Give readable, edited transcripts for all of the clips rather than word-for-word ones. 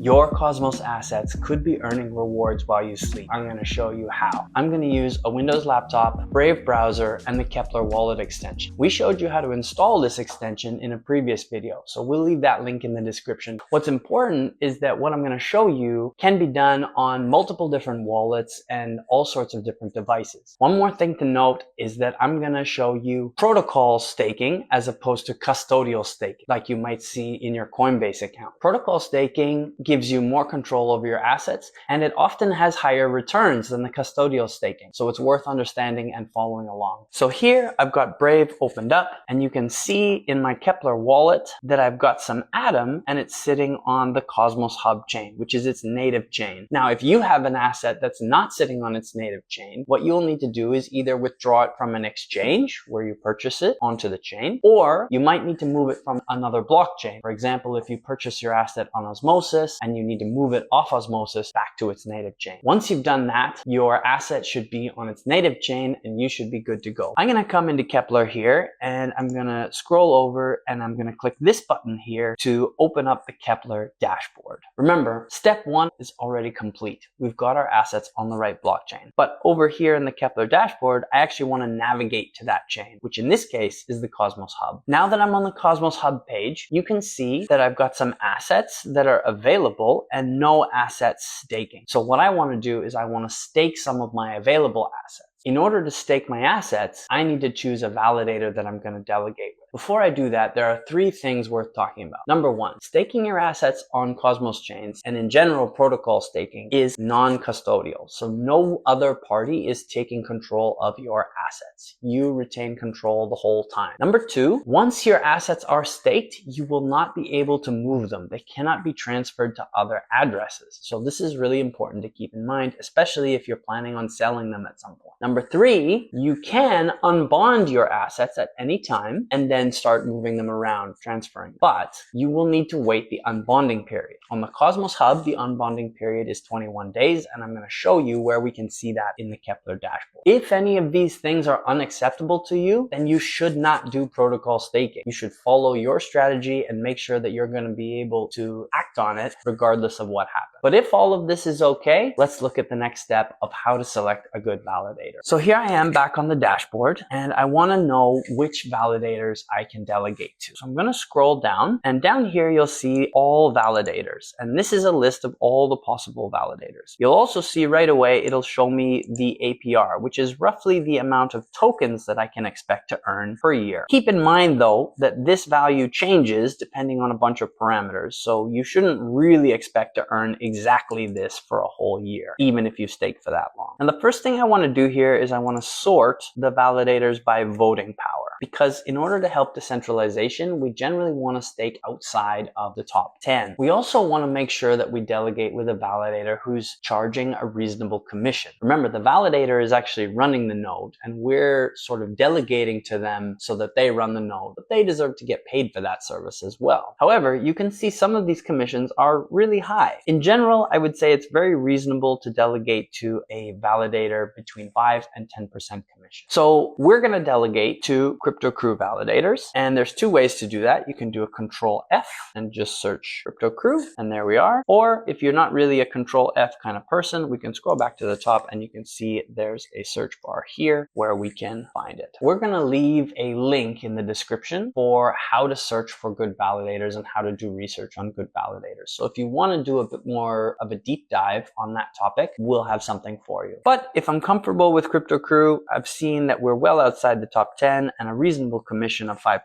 Your Cosmos assets could be earning rewards while you sleep. I'm going to show you how. I'm going to use a Windows laptop, Brave browser, and the Kepler wallet extension. We showed you how to install this extension in a previous video, so we'll leave that link in the description. What's important is that what I'm going to show you can be done on multiple different wallets and all sorts of different devices. One more thing to note is that I'm going to show you protocol staking as opposed to custodial staking, like you might see in your Coinbase account. Protocol staking gives you more control over your assets, and it often has higher returns than the custodial staking. So it's worth understanding and following along. So here I've got Brave opened up, and you can see in my Kepler wallet that I've got some Atom, and it's sitting on the Cosmos Hub chain, which is its native chain. Now, if you have an asset that's not sitting on its native chain, what you'll need to do is either withdraw it from an exchange where you purchase it onto the chain, or you might need to move it from another blockchain. For example, if you purchase your asset on Osmosis and you need to move it off Osmosis back to its native chain. Once you've done that, your asset should be on its native chain and you should be good to go. I'm going to come into Kepler here and I'm going to scroll over and I'm going to click this button here to open up the Kepler dashboard. Remember, step one is already complete. We've got our assets on the right blockchain. But over here in the Kepler dashboard, I actually want to navigate to that chain, which in this case is the Cosmos Hub. Now that I'm on the Cosmos Hub page, you can see that I've got some assets that are available and no assets staking. So what I want to do is I want to stake some of my available assets. In order to stake my assets, I need to choose a validator that I'm going to delegate with. Before I do that, there are three things worth talking about. Number one, staking your assets on Cosmos chains and in general protocol staking is non-custodial. So no other party is taking control of your assets. You retain control the whole time. Number two, once your assets are staked, you will not be able to move them. They cannot be transferred to other addresses. So this is really important to keep in mind, especially if you're planning on selling them at some point. Number three, you can unbond your assets at any time and then start moving them around, transferring. But you will need to wait the unbonding period. On the Cosmos Hub, the unbonding period is 21 days, and I'm going to show you where we can see that in the Kepler dashboard. If any of these things are unacceptable to you, then you should not do protocol staking. You should follow your strategy and make sure that you're going to be able to act on it regardless of what happens. But if all of this is okay, let's look at the next step of how to select a good validator. So here I am back on the dashboard, and I want to know which validators I can delegate to. So I'm going to scroll down, and down here you'll see all validators. And this is a list of all the possible validators. You'll also see right away, it'll show me the APR, which is roughly the amount of tokens that I can expect to earn per year. Keep in mind though, that this value changes depending on a bunch of parameters. So you shouldn't really expect to earn exactly this for a whole year, even if you stake for that long. And the first thing I want to do here is I want to sort the validators by voting power, because in order to help decentralization, we generally want to stake outside of the top 10. We also want to make sure that we delegate with a validator who's charging a reasonable commission. Remember, the validator is actually running the node, and we're sort of delegating to them so that they run the node, but they deserve to get paid for that service as well. However, you can see some of these commissions are really high. In general, I would say it's very reasonable to delegate to a validator between 5 and 10% commission. So we're going to delegate to CryptoCrew validators, and there's two ways to do that. You can do a Control F and just search CryptoCrew, and there we are. Or if you're not really a Control F kind of person, we can scroll back to the top and you can see there's a search bar here where we can find it. We're going to leave a link in the description for how to search for good validators and how to do research on good validators. So if you want to do a bit more of a deep dive on that topic, we'll have something for you. But if I'm comfortable with CryptoCrew, I've seen that we're well outside the top 10 and a reasonable commission of 5%.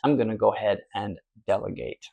I'm going to go ahead and delegate.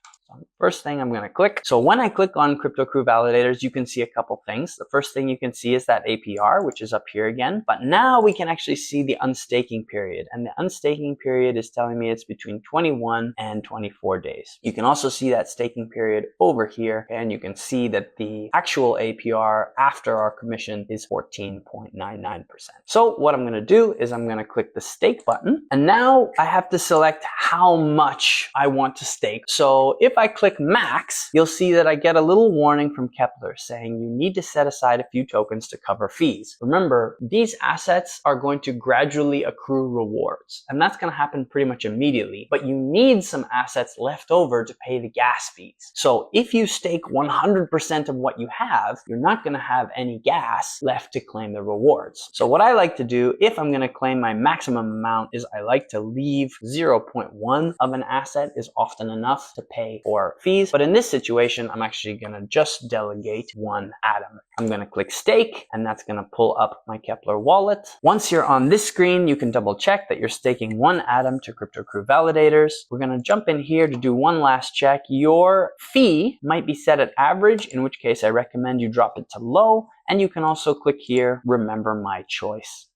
First thing I'm going to click. So when I click on CryptoCrew validators, you can see a couple things. The first thing you can see is that APR, which is up here again. But now we can actually see the unstaking period. And the unstaking period is telling me it's between 21 and 24 days. You can also see that staking period over here. And you can see that the actual APR after our commission is 14.99%. So what I'm going to do is I'm going to click the stake button. And now I have to select how much I want to stake. So if I click max, you'll see that I get a little warning from Kepler saying you need to set aside a few tokens to cover fees. Remember, these assets are going to gradually accrue rewards, and that's going to happen pretty much immediately, but you need some assets left over to pay the gas fees. So if you stake 100% of what you have, you're not going to have any gas left to claim the rewards. So what I like to do, if I'm going to claim my maximum amount, is I like to leave 0.1 of an asset is often enough to pay for fees. But in this situation, I'm actually going to just delegate one atom. I'm going to click stake, and that's going to pull up my Kepler wallet. Once you're on this screen, you can double check that you're staking one atom to CryptoCrew validators. We're going to jump in here to do one last check. Your fee might be set at average, in which case I recommend you drop it to low. And you can also click here, remember my choice.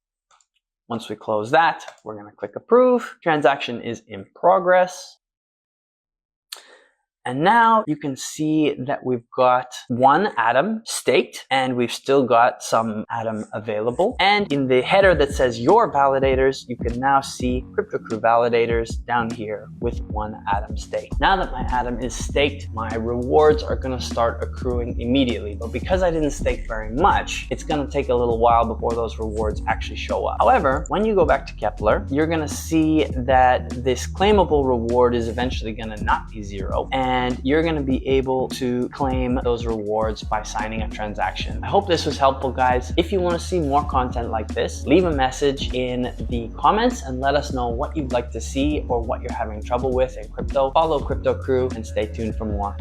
Once we close that, we're going to click approve. Transaction is in progress. And now you can see that we've got one atom staked, and we've still got some atom available. And in the header that says your validators, you can now see CryptoCrew validators down here with one atom staked. Now that my atom is staked, my rewards are going to start accruing immediately. But because I didn't stake very much, it's going to take a little while before those rewards actually show up. However, when you go back to Kepler, you're going to see that this claimable reward is eventually going to not be zero. And you're going to be able to claim those rewards by signing a transaction. I hope this was helpful, guys. If you want to see more content like this, leave a message in the comments and let us know what you'd like to see or what you're having trouble with in crypto. Follow CryptoCrew and stay tuned for more.